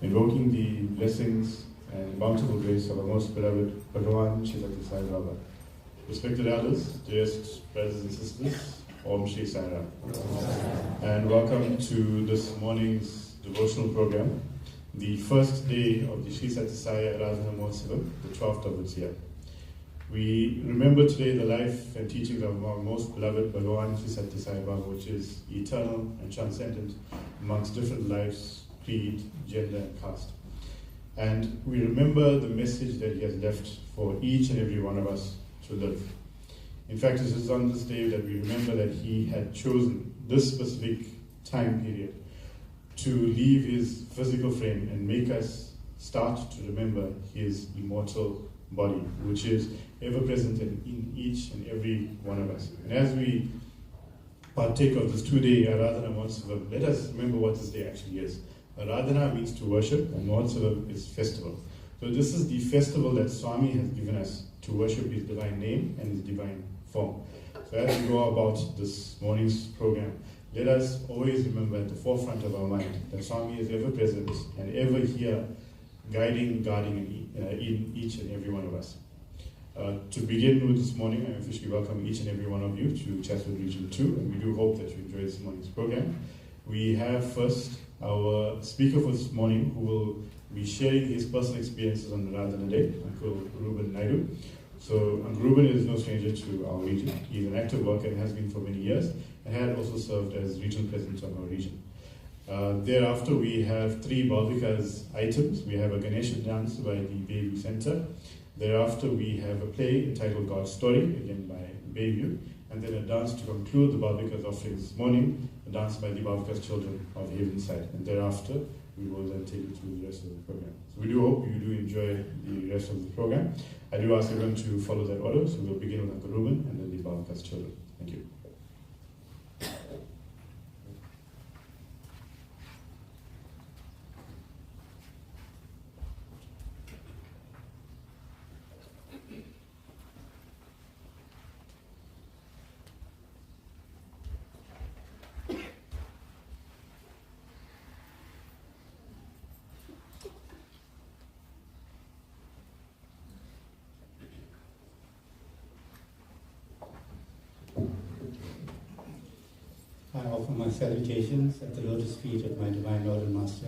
Invoking the blessings and bountiful grace of our most beloved Bhagawan, Sathya Sai Aradhana. Respected elders, dearest brothers and sisters, Om Shri Sai Aradhana. And welcome to this morning's devotional program, the first day of the Sathya Sai Aradhana Mahotsavam, the 12th of its year. We remember today the life and teachings of our most beloved Bhagawan, Sathya Sai Aradhana, which is eternal and transcendent amongst different lives, creed, gender, and caste. And we remember the message that he has left for each and every one of us to live. In fact, it is on this day that we remember that he had chosen this specific time period to leave his physical frame and make us start to remember his immortal body, which is ever present in each and every one of us. And as we partake of this 2-day Aradhana Mahotsavam, let us remember what this day actually is. Aradhana means to worship, and Mahotsavam is festival. So this is the festival that Swami has given us to worship his divine name and his divine form. So as we go about this morning's program, let us always remember at the forefront of our mind that Swami is ever present and ever here, guiding, guarding in each and every one of us. To begin with this morning, I officially welcome each and every one of you to Chatsworth Region 2, and we do hope that you enjoy this morning's program. We have first our speaker for this morning, who will be sharing his personal experiences on the Aradhana Day, Uncle Ruben Naidu. So Uncle Ruben is no stranger to our region. He's an active worker and has been for many years, and had also served as regional president of our region. Thereafter, we have 3 Balvika's items. We have a Ganesha dance by the Bayview Center. Thereafter, we have a play entitled God's Story, again by Bayview. and then a dance to conclude the Bhavika's offerings this morning, a dance by the Bhavika's children of Havenside, and thereafter we will then take you through the rest of the program. So we do hope you do enjoy the rest of the program. I do ask everyone to follow that order, so we'll begin with Uncle Ruben and then the Bhavika's children. Thank you. I offer my salutations at the lotus feet of my Divine Lord and Master,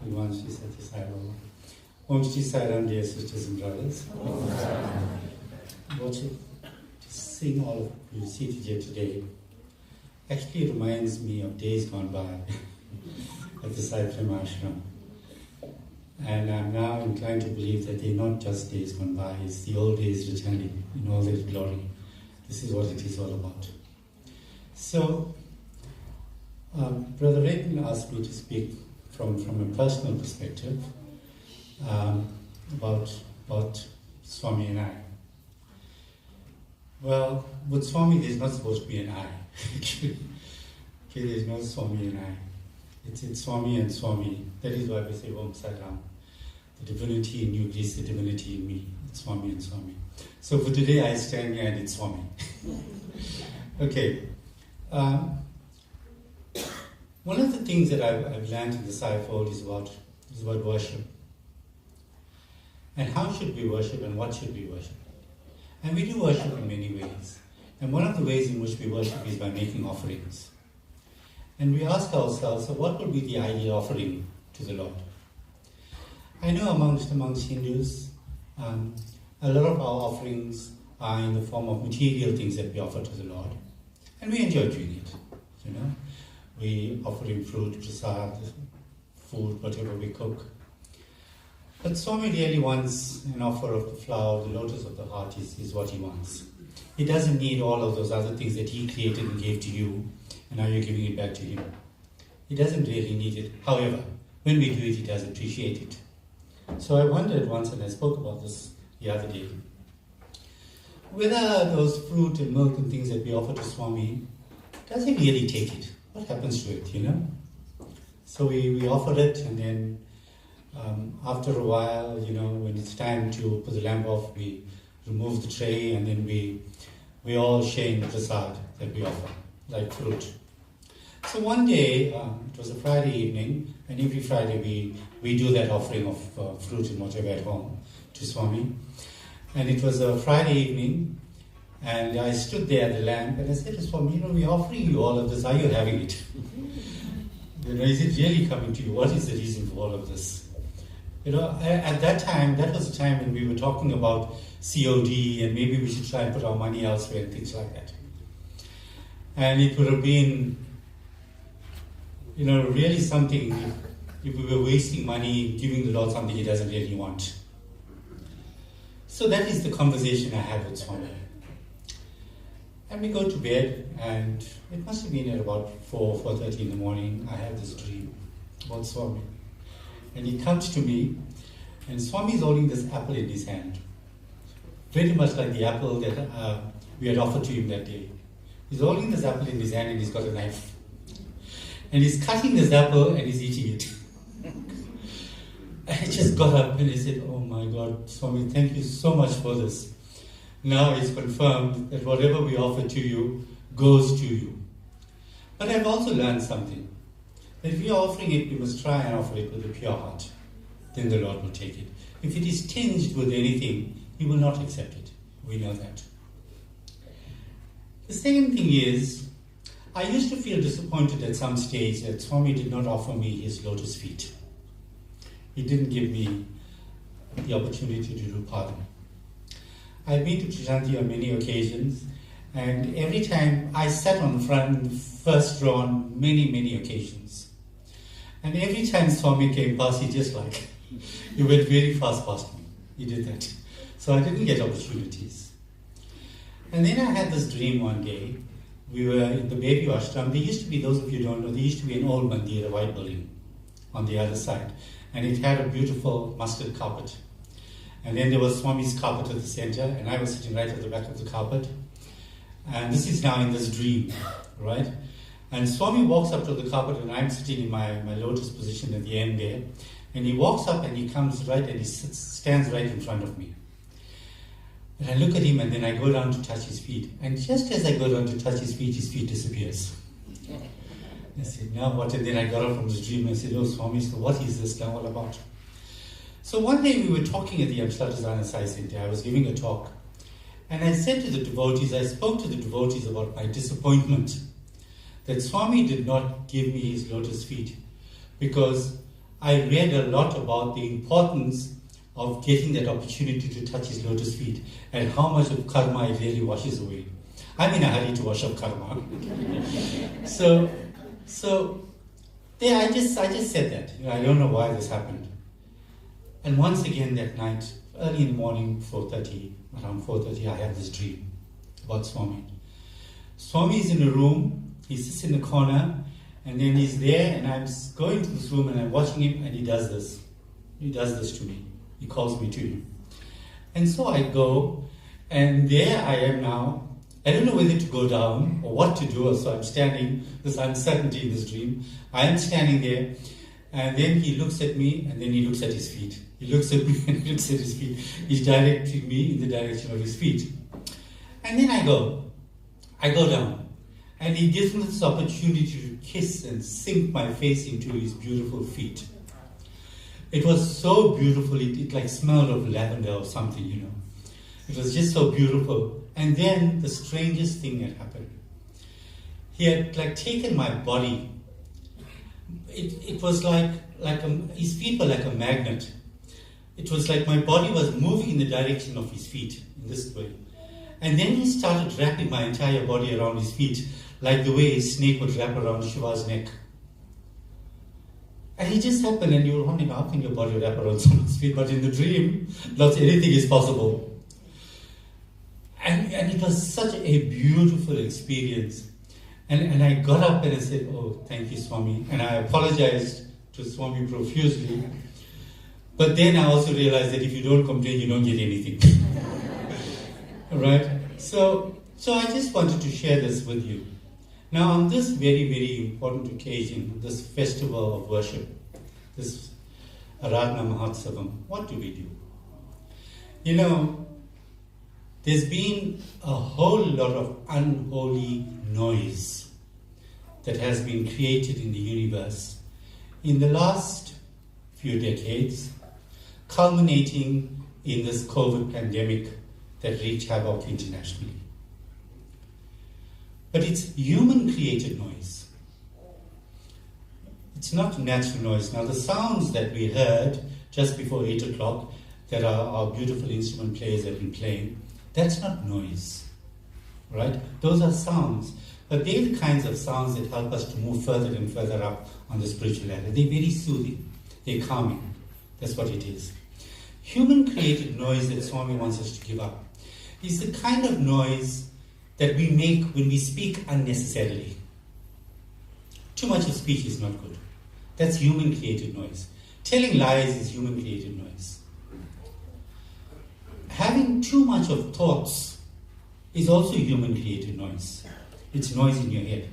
Bhagawan Sri Sathya Sai Aradhana. Om Shri Sai Ram, dear sisters and brothers. What to sing all of you seated here today actually reminds me of days gone by at the Sai Prema Ashram. And I'm now inclined to believe that they're not just days gone by, it's the old days returning in all their glory. This is what it is all about. So, Brother Rayton asked me to speak from a personal perspective about Swami and I. Well, with Swami there's not supposed to be an I. Okay, there's no Swami and I. It's Swami and Swami. That is why we say Om Sai Ram. The divinity in you is the divinity in me. It's Swami and Swami. So for today I stand here and it's Swami. Okay. One of the things that I've learned in the Sai fold is about worship. And how should we worship and what should we worship? And we do worship in many ways. And one of the ways in which we worship is by making offerings. And we ask ourselves, so what would be the ideal offering to the Lord? I know amongst Hindus, a lot of our offerings are in the form of material things that we offer to the Lord. And we enjoy doing it, you know. We offer him fruit, prasad, food, whatever we cook. But Swami really wants an offer of the flower, the lotus of the heart is what he wants. He doesn't need all of those other things that he created and gave to you, and now you're giving it back to him. He doesn't really need it. However, when we do it, he does appreciate it. So I wondered once, and I spoke about this the other day, whether those fruit and milk and things that we offer to Swami, does he really take it? What happens to it, you know? So we offer it, and then after a while, you know, when it's time to put the lamp off, we remove the tray, and then we all share in the prasad that we offer, like fruit. So one day, it was a Friday evening, and every Friday we do that offering of fruit and whatever at home to Swami. And it was a Friday evening, and I stood there at the lamp, and I said to Swami, you know, we're offering you all of this, are you having it? You know, is it really coming to you? What is the reason for all of this? You know, at that time, that was the time when we were talking about COD, and maybe we should try and put our money elsewhere and things like that. And it would have been, you know, really something if we were wasting money giving the Lord something he doesn't really want. So that is the conversation I had with Swami. And we go to bed, and it must have been at about 4:30 in the morning. I had this dream about Swami. And he comes to me, and Swami is holding this apple in his hand. Very much like the apple that we had offered to him that day. He's holding this apple in his hand, and he's got a knife. And he's cutting this apple, and he's eating it. I just got up, and I said, oh my God, Swami, thank you so much for this. Now it's confirmed that whatever we offer to you goes to you. But I've also learned something. That if we are offering it, we must try and offer it with a pure heart. Then the Lord will take it. If it is tinged with anything, He will not accept it. We know that. The second thing is, I used to feel disappointed at some stage that Swami did not offer me his lotus feet. He didn't give me the opportunity to do pardon. I've been to Trijanti on many occasions, and every time I sat on the front, first row on many occasions. And every time Swami came past, he went very fast past me. He did that. So I didn't get opportunities. And then I had this dream one day. We were in the baby ashram. There used to be, those of you who don't know, there used to be an old mandir, a white building, on the other side. And it had a beautiful mustard carpet. And then there was Swami's carpet at the center, and I was sitting right at the back of the carpet. And this is now in this dream, right? And Swami walks up to the carpet, and I'm sitting in my lotus position at the end there. And he walks up and he comes right and he stands right in front of me. And I look at him and then I go down to touch his feet. And just as I go down to touch his feet disappears. I said, now what? And then I got up from this dream and I said, oh Swami, so what is this now all about? So one day we were talking at the Sathya Sai Center. I was giving a talk. And I said to the devotees, I spoke to the devotees about my disappointment that Swami did not give me his lotus feet, because I read a lot about the importance of getting that opportunity to touch his lotus feet and how much of karma it really washes away. I'm in a hurry to wash up karma. so there I just said that. I don't know why this happened. And once again that night, early in the morning, around 4:30, I had this dream about Swami. Swami is in a room, he sits in the corner, and then he's there, and I'm going to this room and I'm watching him, and he does this. He does this to me. He calls me to him. And so I go, and there I am now. I don't know whether to go down or what to do, so I'm standing, this uncertainty in this dream. I am standing there, and then he looks at me, and then he looks at his feet. He looks at me and he looks at his feet. He's directing me in the direction of his feet. And then I go down. And he gives me this opportunity to kiss and sink my face into his beautiful feet. It was so beautiful, it like smelled of lavender or something, you know. It was just so beautiful. And then the strangest thing had happened. He had like taken my body. It was like his feet were like a magnet. It was like my body was moving in the direction of his feet, in this way. And then he started wrapping my entire body around his feet, like the way a snake would wrap around Shiva's neck. And it just happened, and you were wondering, how can your body wrap around someone's feet? But in the dream, not anything is possible. And it was such a beautiful experience. And I got up and I said, oh, thank you, Swami. And I apologized to Swami profusely. But then I also realized that if you don't complain, you don't get anything. Right? So I just wanted to share this with you. Now, on this very, very important occasion, this festival of worship, this Aradhana Mahotsavam, what do we do? You know, there's been a whole lot of unholy noise that has been created in the universe in the last few decades, culminating in this COVID pandemic that wreaked havoc internationally. But it's human-created noise. It's not natural noise. Now, the sounds that we heard just before 8 o'clock that our beautiful instrument players have been playing, that's not noise, right? Those are sounds. But they're the kinds of sounds that help us to move further and further up on the spiritual ladder. They're very soothing. They're calming. That's what it is. Human-created noise that Swami wants us to give up is the kind of noise that we make when we speak unnecessarily. Too much of speech is not good. That's human-created noise. Telling lies is human-created noise. Having too much of thoughts is also human-created noise. It's noise in your head.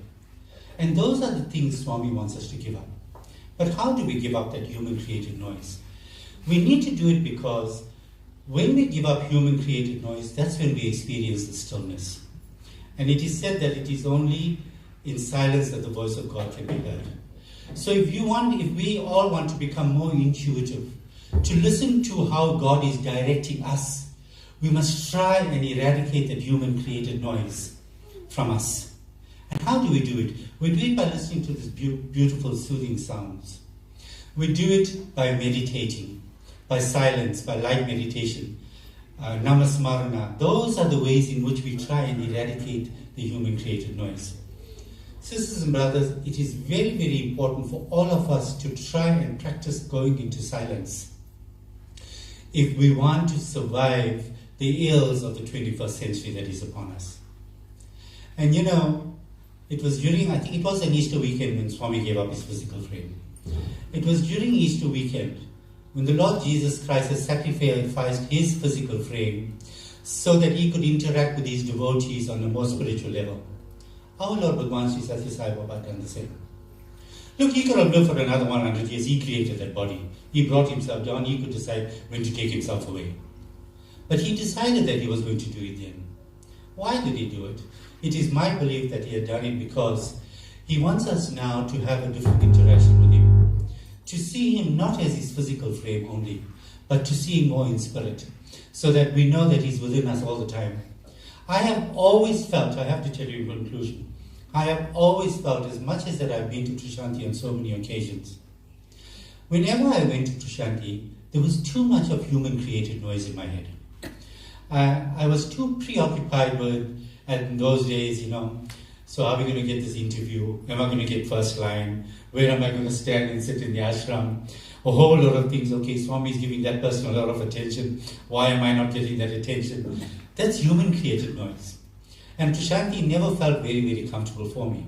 And those are the things Swami wants us to give up. But how do we give up that human-created noise? We need to do it because when we give up human-created noise, that's when we experience the stillness. And it is said that it is only in silence that the voice of God can be heard. So if we all want to become more intuitive, to listen to how God is directing us, we must try and eradicate that human-created noise from us. And how do we do it? We do it by listening to these beautiful, soothing sounds. We do it by meditating, by silence, by light meditation, namasmarana. Those are the ways in which we try and eradicate the human-created noise. Sisters and brothers, it is very, very important for all of us to try and practice going into silence if we want to survive the ills of the 21st century that is upon us. And you know, it was during, I think it was an Easter weekend when Swami gave up his physical frame. It was during Easter weekend when the Lord Jesus Christ has sacrificed his physical frame so that he could interact with his devotees on a more spiritual level. Our Lord Bhagawan Sri Sathya Sai Baba done the same. Look, he could have lived for another 100 years. He created that body. He brought himself down. He could decide when to take himself away. But he decided that he was going to do it then. Why did he do it? It is my belief that he had done it because he wants us now to have a different interaction with him. To see him not as his physical frame only, but to see him more in spirit, so that we know that he's within us all the time. I have always felt, I have to tell you in conclusion, I have always felt, as much as that I've been to Trishanti on so many occasions, whenever I went to Trishanti, there was too much of human-created noise in my head. I was too preoccupied with, in those days, you know, so are we going to get this interview? Am I going to get first line? Where am I going to stand and sit in the ashram? A whole lot of things. Okay, Swami is giving that person a lot of attention. Why am I not getting that attention? That's human-created noise. And Trishanti never felt very, very comfortable for me.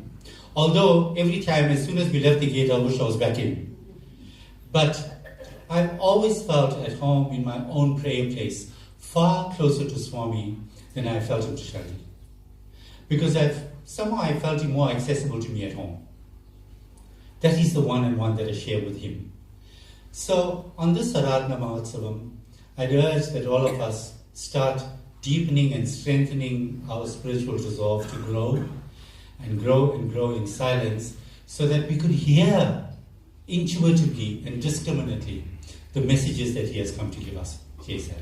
Although every time, as soon as we left the gate, I wish I was back in. But I've always felt at home in my own prayer place, far closer to Swami than I felt in Trishanti. Because somehow I felt him more accessible to me at home. That is the one-on-one that I share with him. So on this Aradhana Mahotsavam, I'd urge that all of us start deepening and strengthening our spiritual resolve to grow and grow and grow in silence so that we could hear intuitively and discriminately the messages that he has come to give us. Jai Sai.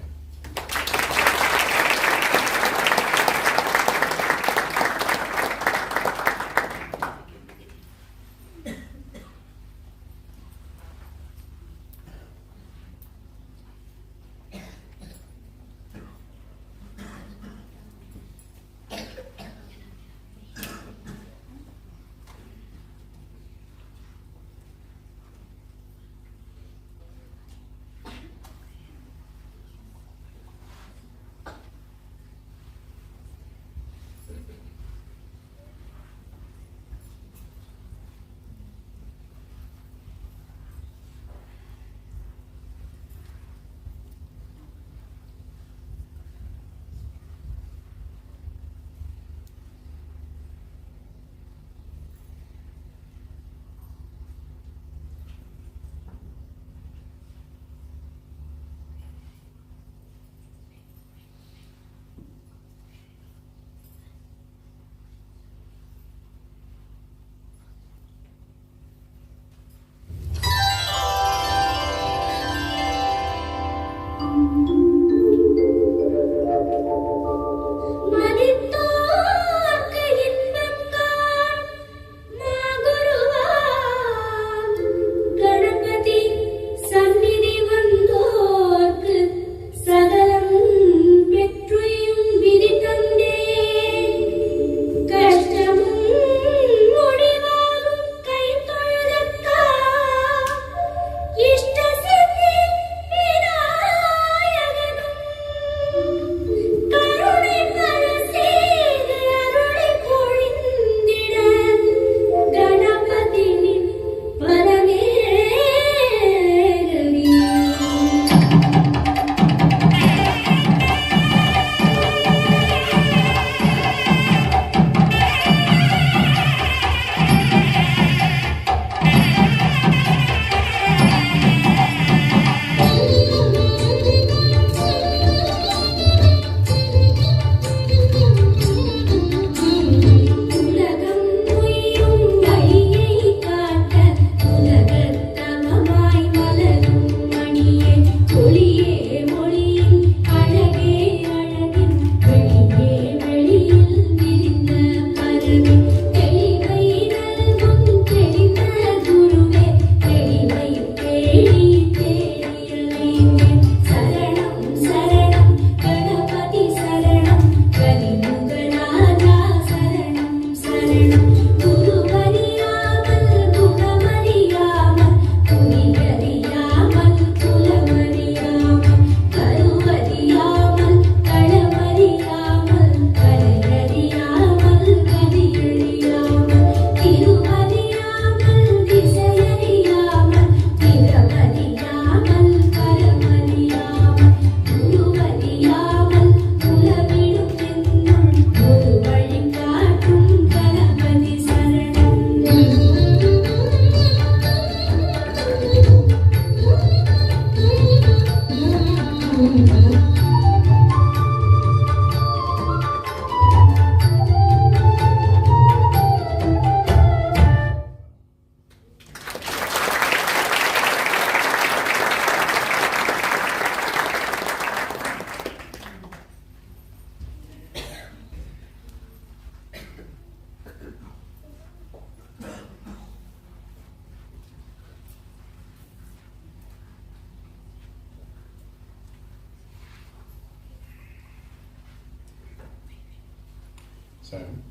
Sam.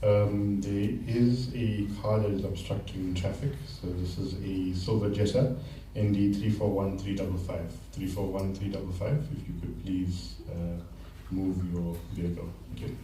There is a car that is obstructing traffic, so this is a silver Jetta, ND 341355. 341355, if you could please move your vehicle. Thank you.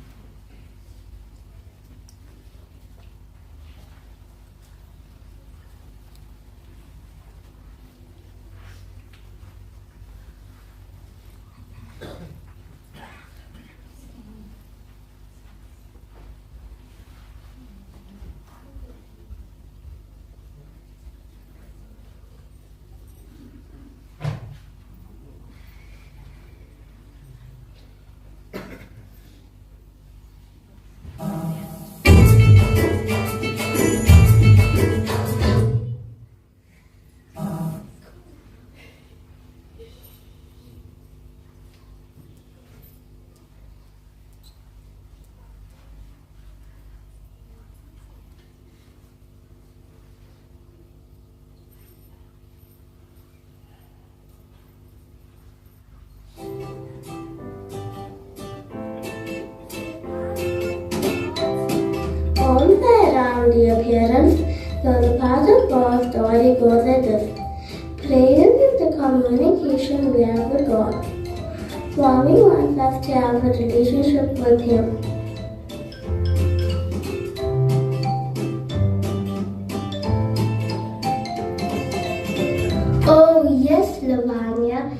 On the appearance, the path of God's story goes like this. Prayer is the communication we have with God. Swami wants us to have a relationship with Him. Oh yes, Lavanya.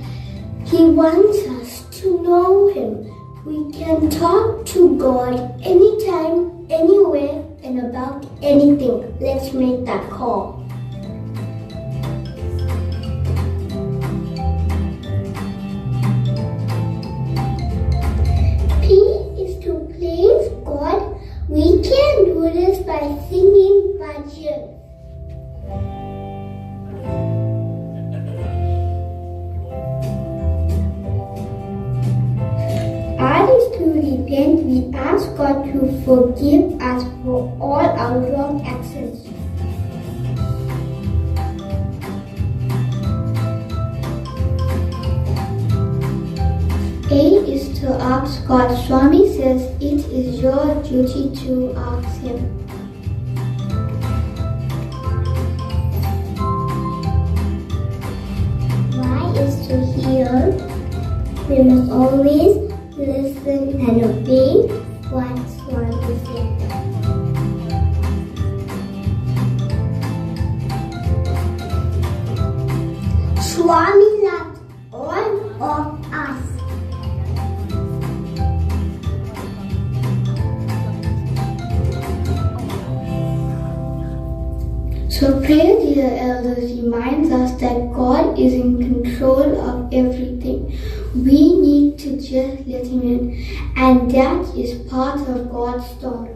He wants us to know Him. We can talk to God anytime, anywhere, and about anything. Let's make that call. P is to praise God. We can do this by singing bhajan. R is to repent. We ask God to forgive us for all our wrong actions. A is to ask God. Swami says it is your duty to ask Him. Y is to hear. We must always listen and obey what Swami said. Swami loves all of us. So prayer, dear elders, reminds us that God is in control of everything. We need to just let Him in, and that is part of God's story.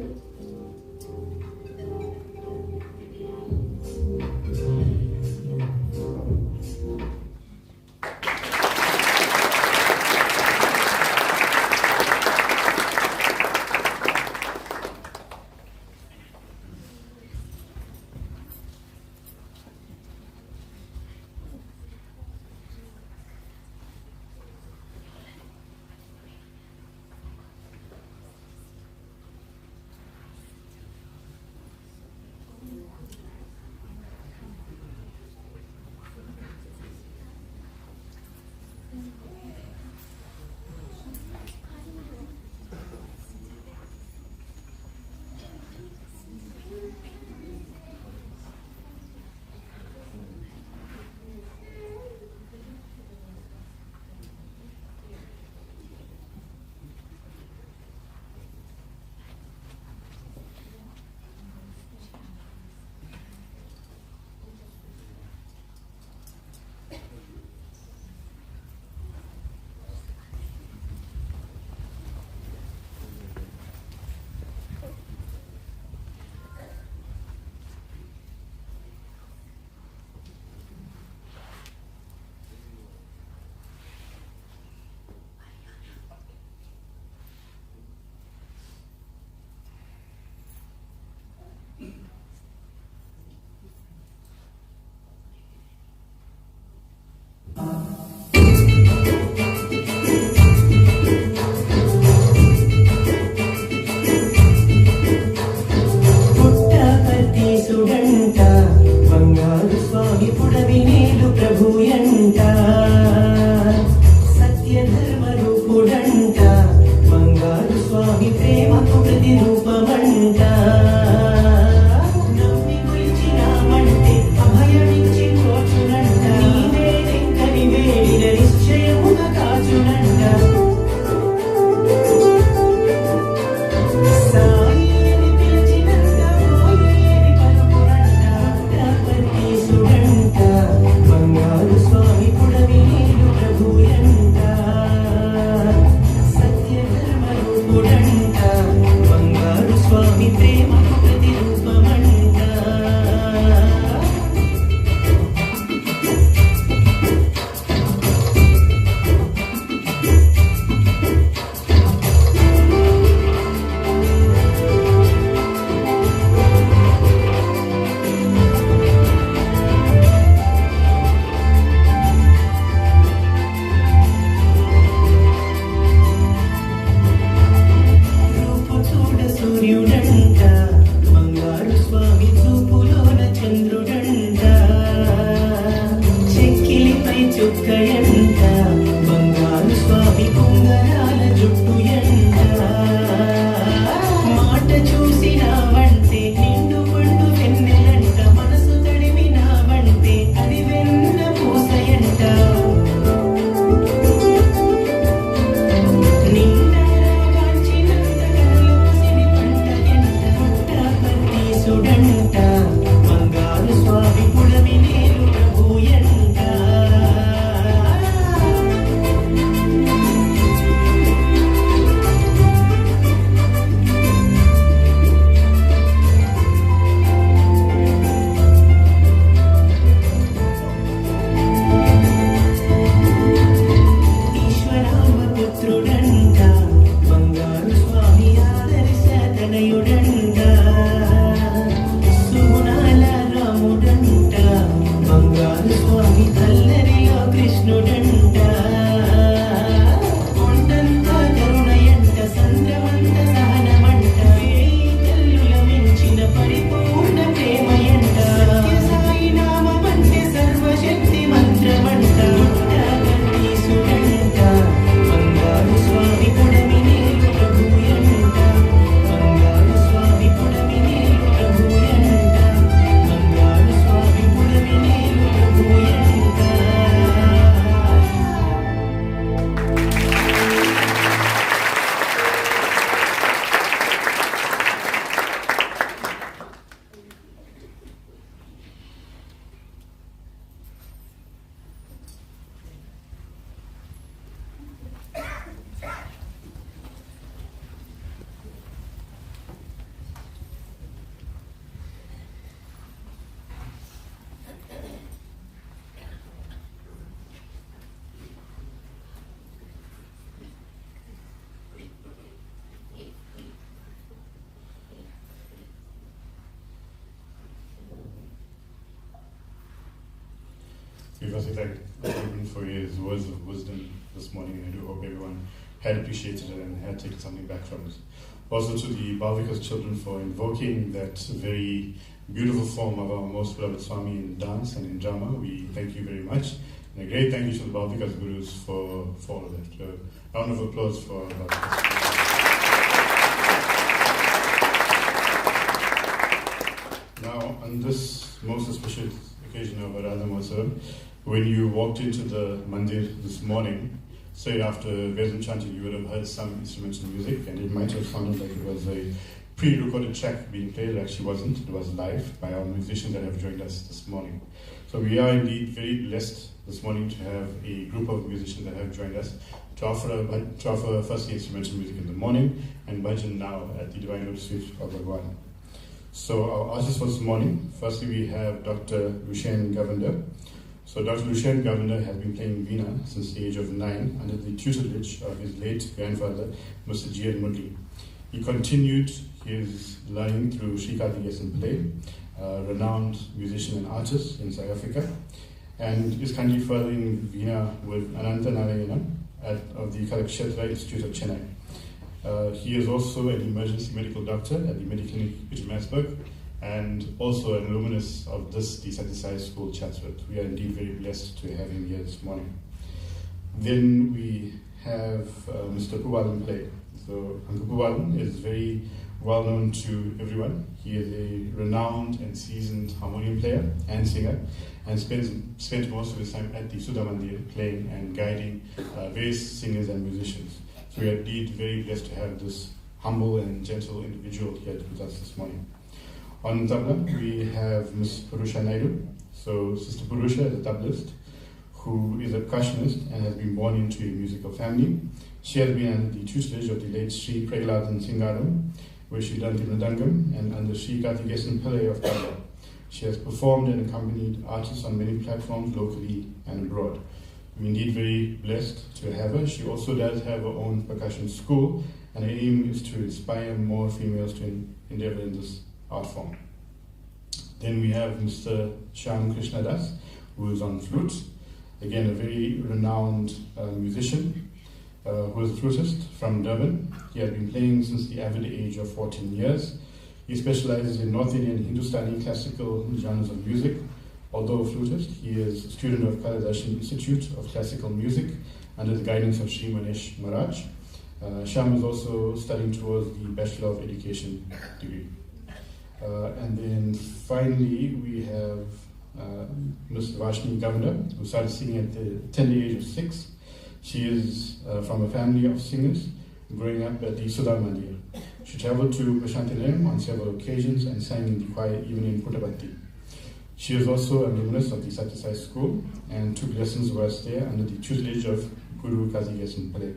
చుక్కయంట బంగారు స్వామి కుంగరాల జుట్టు ఎంట మాట చూసినావంటే నిండు పండు వెన్నెలంట మనసు తడిమినావంటే అది వెన్న పూసయంట నిండా రాగాంచినంత కనులూసిని పంట ఎంట పన్నీసుడంట బంగారు స్వామి పుడమి నేను ప్రభుయంట ఈశ్వరామ పుత్రుడంట బంగారు స్వామి ఆదర్శ తనయుడంట సుగుణాల రాముడంట బంగారు స్వామి కల్లరిలో కృష్ణుడంట కొండంత కరుణయంట సంద్రమంత సహనమంట వేయి తల్లుల మించిన పరిపూర్ణ ప్రేమయంట సత్య సాయి నామమంటే సర్వశక్తి మంత్రమంట కన్నీసుడంట బంగారు స్వామి పుడమి నేను ప్రభుయంట బంగారు స్వామి పుడమి నేను ప్రభుయంట బంగారు స్వామి పుడమి నేను ప్రభుయంట We firstly thank Bhagawan for his words of wisdom this morning, and I do hope everyone had appreciated it and had taken something back from it. Also to the Bhavika's children for invoking that very beautiful form of our most beloved Swami in dance and in drama. We thank you very much. And a great thank you to the Bhavika's gurus for all of that. A round of applause for Bhavika's. Now, on this most auspicious occasion of Aradhana Mahotsavam, when you walked into the mandir this morning, straight after Vedam chanting, you would have heard some instrumental music, and it might have sounded like it was a pre-recorded track being played. It actually wasn't. It was live by our musicians that have joined us this morning. So we are indeed very blessed this morning to have a group of musicians that have joined us to offer firstly instrumental music in the morning and bhajan now at the Divine Lotus Feet of Bhagawan. So our artists for this morning, firstly we have Dr. Lushen Govender. So Dr. Lushen Govender has been playing Veena since the age of 9 under the tutelage of his late grandfather, Mr. G.L. Mudli. He continued his learning through Sri Karthikeyan Pillai, a renowned musician and artist in South Africa, and is currently furthering Veena with Ananta Narayana of the Kalakshetra Institute of Chennai. He is also an emergency medical doctor at the Mediclinic Pietermaritzburg and also an alumnus of the Sathya Sai School, Chatsworth. We are indeed very blessed to have him here this morning. Then we have Mr. Puvalan play. So Uncle Puvalan is very well known to everyone. He is a renowned and seasoned harmonium player and singer, and spent most of his time at the Sudha Mandir playing and guiding various singers and musicians. So we are indeed very blessed to have this humble and gentle individual here with us this morning. On tabla, we have Ms. Purusha Naidu. So Sister Purusha is a tablaist who is a percussionist and has been born into a musical family. She has been under the tutelage of the late Sri Pregaladan Singaram, where she done the Mridangam, and under Sri Karthikeyan Pillai of tabla. She has performed and accompanied artists on many platforms locally and abroad. We're indeed very blessed to have her. She also does have her own percussion school, and her aim is to inspire more females to endeavor in this art form. Then we have Mr. Shyam Krishna Das, who is on flute. Again, a very renowned musician, who is a flutist from Durban. He has been playing since the avid age of 14 years. He specializes in North Indian Hindustani classical genres of music, Although a flutist, he is a student of Kaladarshan Institute of Classical Music under the guidance of Sri Manesh Maharaj. Shyam is also studying towards the Bachelor of Education degree. And then finally, we have Ms. Vashni Governor, who started singing at the tender age of 6. She is from a family of singers growing up at the Sudha Mandir. She traveled to Prashantilayam on several occasions and sang in the choir even in Puttaparthi. She is also an alumnus of the Sathya Sai School and took lessons whilst there under the tutelage of Guru Kazi Yasin Pale.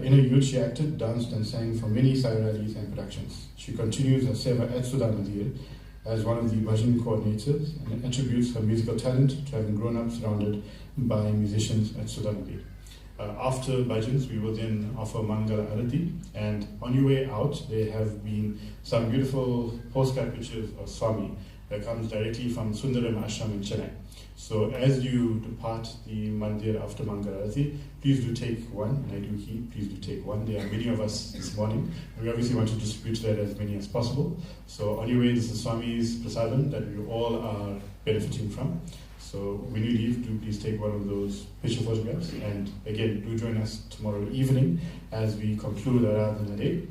In her youth, she acted, danced and sang for many Sai rallies and productions. She continues her seva at Sudha Mandir as one of the bhajan coordinators and attributes her musical talent to having grown up surrounded by musicians at Sudha Mandir. After bhajans, we will then offer Mangala Arati, and on your way out, there have been some beautiful postcard pictures of Swami that comes directly from Sundaram Ashram in Chennai. So as you depart the mandir after Mangala Arati, please do take one, and I do heed, please do take one. There are many of us this morning, and we obviously want to distribute that as many as possible. So on your way, this is Swami's prasadam that we all are benefiting from. So when you leave, do please take one of those picture photographs, and again, do join us tomorrow evening as we conclude Aradhana Day.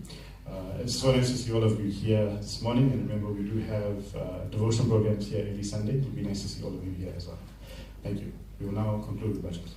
It's so nice to see all of you here this morning, and remember we do have devotional programs here every Sunday. It would be nice to see all of you here as well. Thank you. We will now conclude the bhajans.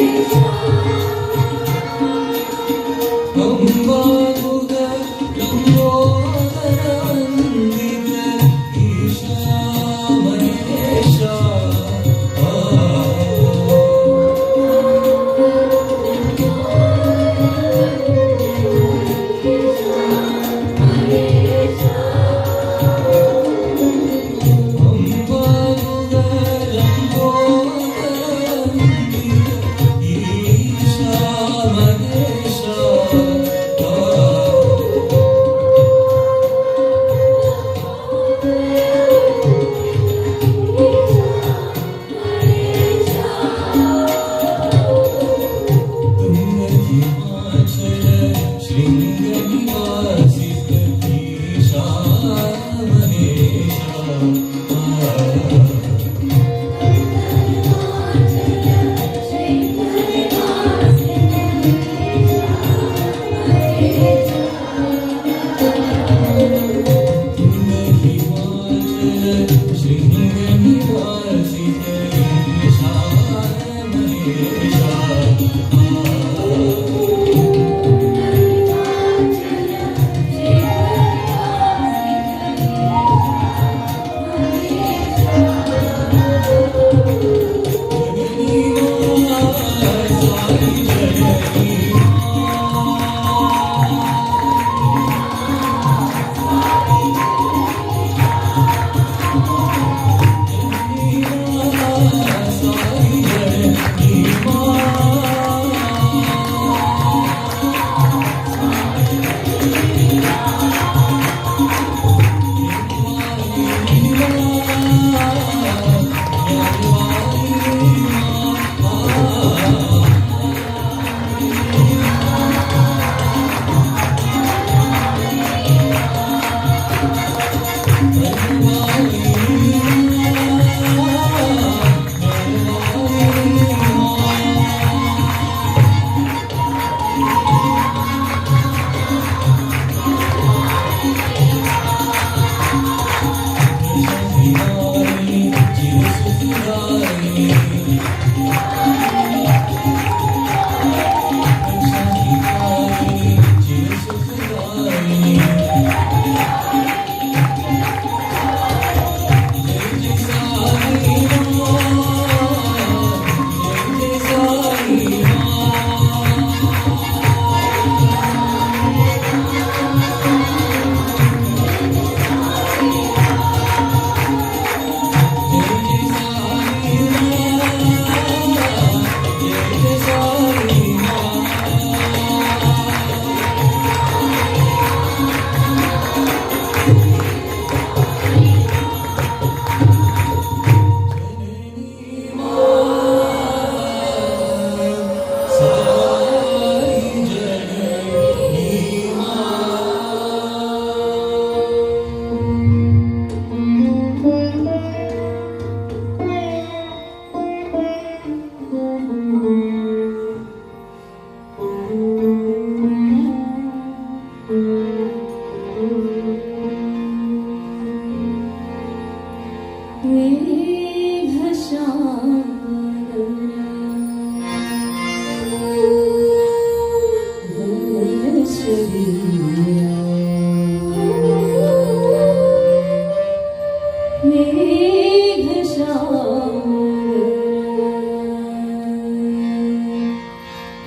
Ishara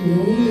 मेघ